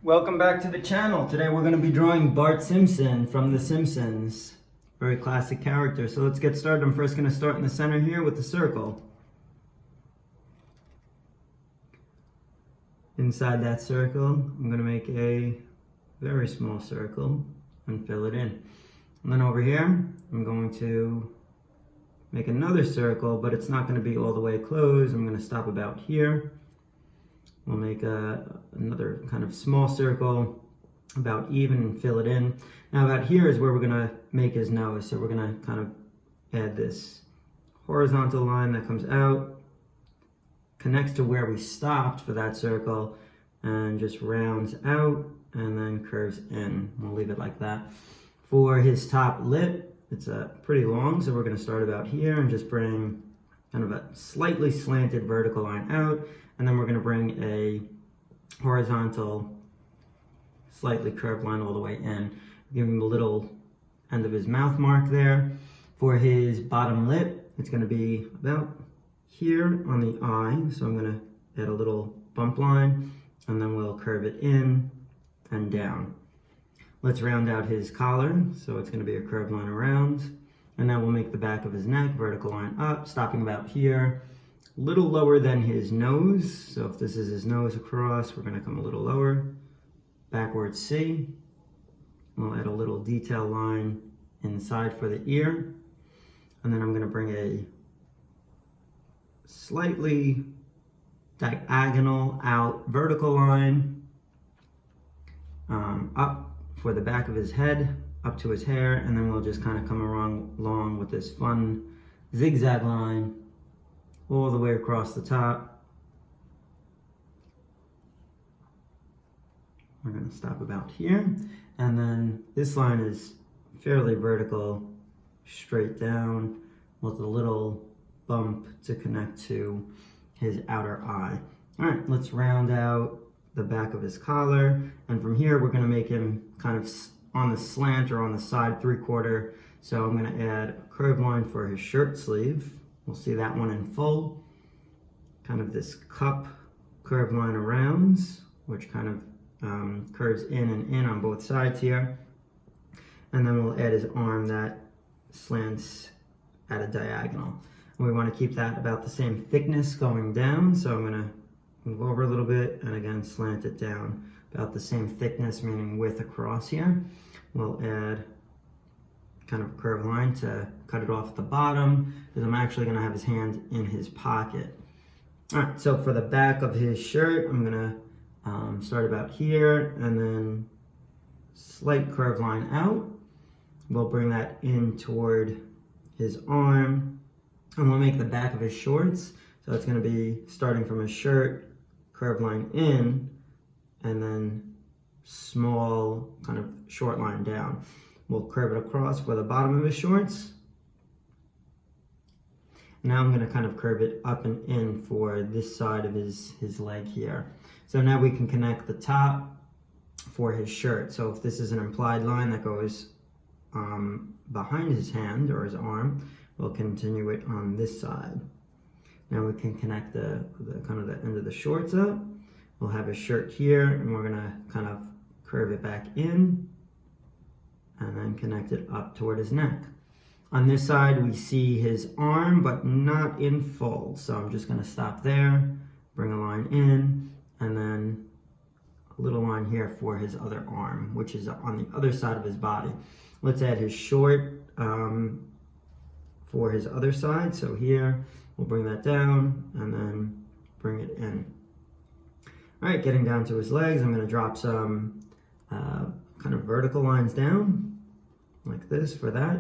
Welcome back to the channel. Today we're going to be drawing Bart Simpson from The Simpsons. Very classic character. So let's get started. I'm first going to start in the center here with the circle. Inside that circle, I'm going to make a very small circle and fill it in. And then over here, I'm going to make another circle, but it's not going to be all the way closed. I'm going to stop about here. We'll make another kind of small circle about even and fill it in. Now about here is where we're going to make his nose. So we're going to kind of add this horizontal line that comes out, connects to where we stopped for that circle, and just rounds out and then curves in. We'll leave it like that. For his top lip, it's pretty long, so we're going to start about here and just bring kind of a slightly slanted vertical line out, and then we're going to bring a horizontal, slightly curved line all the way in. Give him a little end of his mouth mark there. For his bottom lip, it's going to be about here on the eye, so I'm going to add a little bump line, and then we'll curve it in and down. Let's round out his collar, so it's going to be a curved line around. And now we'll make the back of his neck, vertical line up, stopping about here, a little lower than his nose. So if this is his nose across, we're going to come a little lower, backwards C. We'll add a little detail line inside for the ear. And then I'm going to bring a slightly diagonal out vertical line up for the back of his head, up to his hair, and then we'll just kind of come along with this fun zigzag line all the way across the top. We're going to stop about here, and then this line is fairly vertical, straight down with a little bump to connect to his outer eye. All right, let's round out the back of his collar, and from here we're going to make him kind of on the slant or on the side 3/4. So I'm going to add a curved line for his shirt sleeve. We'll see that one in full. Kind of this cup curved line around, which kind of curves in and in on both sides here. And then we'll add his arm that slants at a diagonal. And we want to keep that about the same thickness going down. So I'm going to move over a little bit and again slant it down about the same thickness, meaning width across here. We'll add kind of a curved line to cut it off at the bottom, because I'm actually going to have his hand in his pocket. All right, so for the back of his shirt, I'm going to start about here and then slight curved line out. We'll bring that in toward his arm, and we'll make the back of his shorts. So it's going to be starting from his shirt, curved line in, and then small kind of short line down. We'll curve it across for the bottom of his shorts. Now I'm going to kind of curve it up and in for this side of his leg here. So now we can connect the top for his shirt. So if this is an implied line that goes behind his hand or his arm, we'll continue it on this side. Now we can connect the kind of the end of the shorts up. We'll have his shirt here, and we're gonna kind of curve it back in and then connect it up toward his neck. On this side, we see his arm, but not in full. So I'm just gonna stop there, bring a line in, and then a little line here for his other arm, which is on the other side of his body. Let's add his short for his other side. So here, we'll bring that down and then bring it in. All right, getting down to his legs, I'm going to drop some kind of vertical lines down like this for that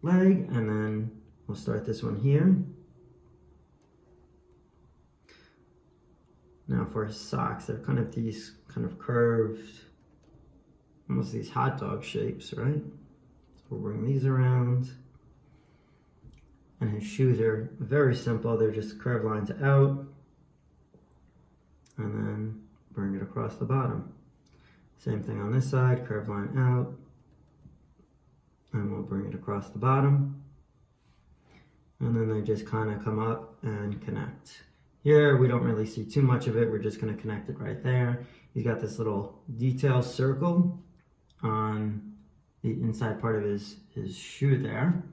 leg, and then we'll start this one here. Now for his socks, they're kind of these kind of curved, almost these hot dog shapes, right? So we'll bring these around. And his shoes are very simple. They're just curved lines out. And then bring it across the bottom. Same thing on this side, curved line out. And we'll bring it across the bottom. And then they just kind of come up and connect. Here, we don't really see too much of it. We're just going to connect it right there. he's got this little detail circle on the inside part of his shoe there.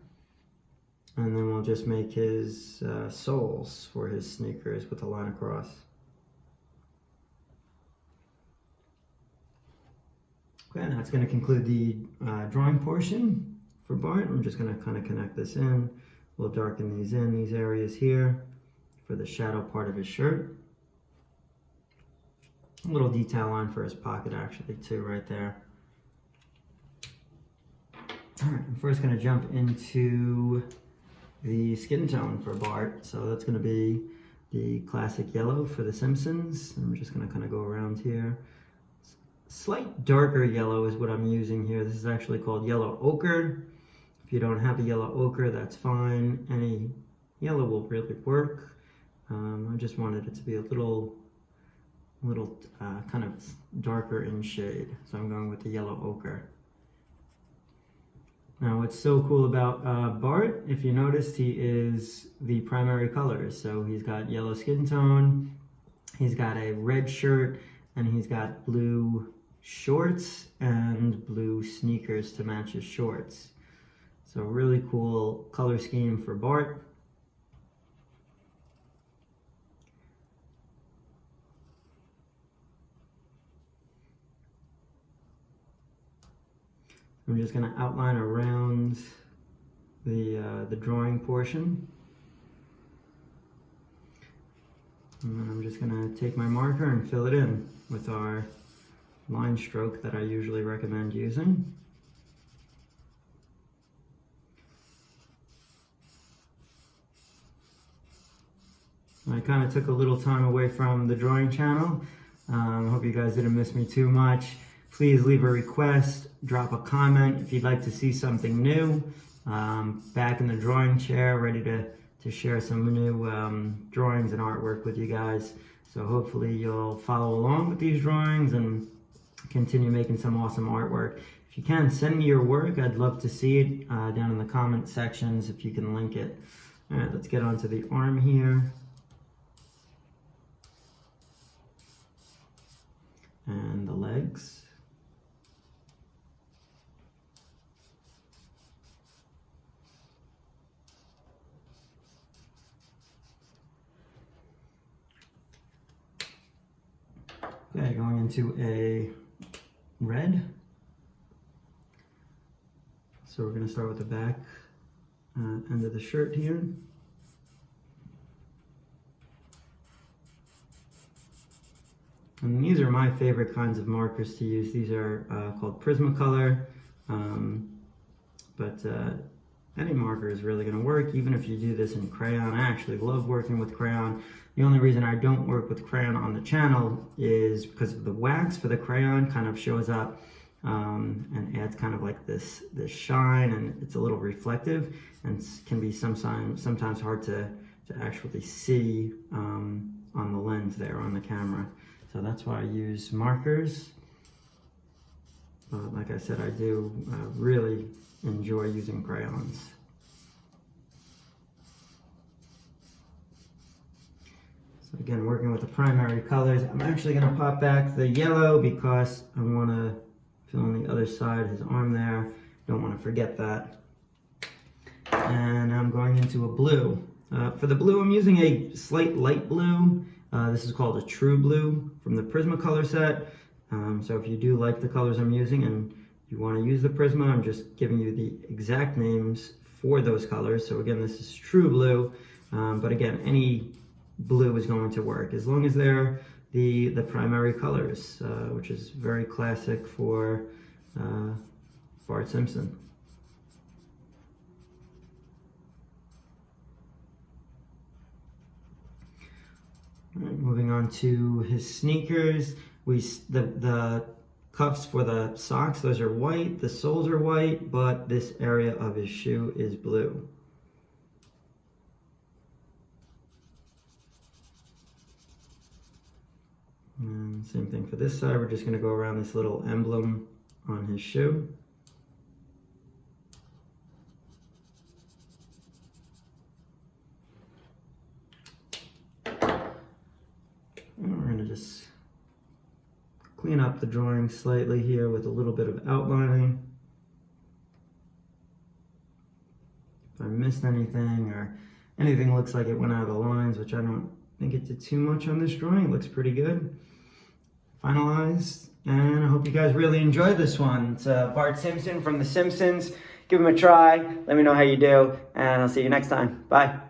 And then we'll just make his soles for his sneakers with a line across. Okay, that's going to conclude the drawing portion for Bart. I'm just going to kind of connect this in. We'll darken these in, these areas here, for the shadow part of his shirt. A little detail line for his pocket actually too, right there. All right, I'm first going to jump into the skin tone for Bart. So that's going to be the classic yellow for the Simpsons. I'm just going to kind of go around here. Slight darker yellow is what I'm using here. This is actually called yellow ochre. If you don't have a yellow ochre, that's fine. Any yellow will really work. I just wanted it to be a little kind of darker in shade. So I'm going with the yellow ochre. Now what's so cool about Bart, if you noticed, he is the primary colors. So he's got yellow skin tone, he's got a red shirt, and he's got blue shorts and blue sneakers to match his shorts. So really cool color scheme for Bart. I'm just going to outline around the drawing portion. And then I'm just going to take my marker and fill it in with our line stroke that I usually recommend using. I kind of took a little time away from the drawing channel. I hope you guys didn't miss me too much. Please leave a request, drop a comment if you'd like to see something new. Back in the drawing chair, ready to share some new drawings and artwork with you guys. So hopefully you'll follow along with these drawings and continue making some awesome artwork. If you can, send me your work. I'd love to see it down in the comment sections if you can link it. All right, let's get onto the arm here. And the legs. Okay, going into a red. So we're going to start with the back end of the shirt here. And these are my favorite kinds of markers to use. These are called Prismacolor, but any marker is really going to work, even if you do this in crayon. I actually love working with crayon. The only reason I don't work with crayon on the channel is because of the wax for the crayon kind of shows up and adds kind of like this shine, and it's a little reflective and can be sometimes hard to actually see on the lens there on the camera. So that's why I use markers. But like I said, I do really enjoy using crayons. So again, working with the primary colors, I'm actually going to pop back the yellow because I want to fill in the other side, his arm there. Don't want to forget that. And I'm going into a blue. For the blue, I'm using a slight light blue. This is called a true blue from the Prismacolor set. So if you do like the colors I'm using and you want to use the Prisma, I'm just giving you the exact names for those colors. So again, this is true blue, but again, any blue is going to work as long as they're the primary colors, which is very classic for Bart Simpson. All right, moving on to his sneakers. The cuffs for the socks, those are white, the soles are white, but this area of his shoe is blue. And same thing for this side, we're just going to go around this little emblem on his shoe. And we're going to just clean up the drawing slightly here with a little bit of outlining. If I missed anything or anything looks like it went out of the lines, which I don't think it did too much on this drawing. It looks pretty good. Finalized, and I hope you guys really enjoy this one. It's Bart Simpson from The Simpsons. Give him a try. Let me know how you do, and I'll see you next time. Bye.